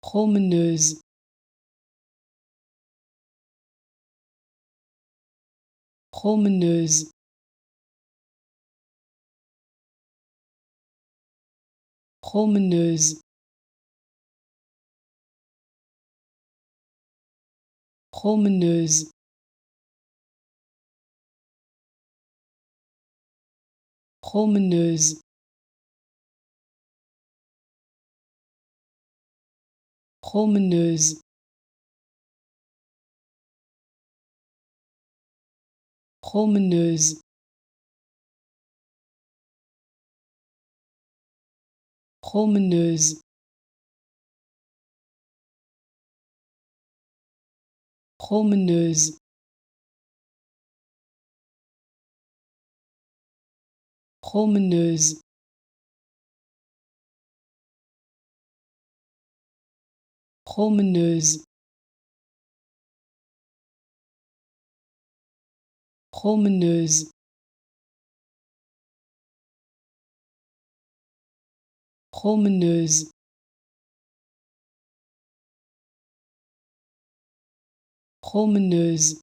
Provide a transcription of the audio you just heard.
Promeneuse, promeneuse, promeneuse, promeneuse, promeneuse, promeneuse, promeneuse, promeneuse, promeneuse, promeneuse, promeneuse, promeneuse, promeneuse, promeneuse, promeneuse.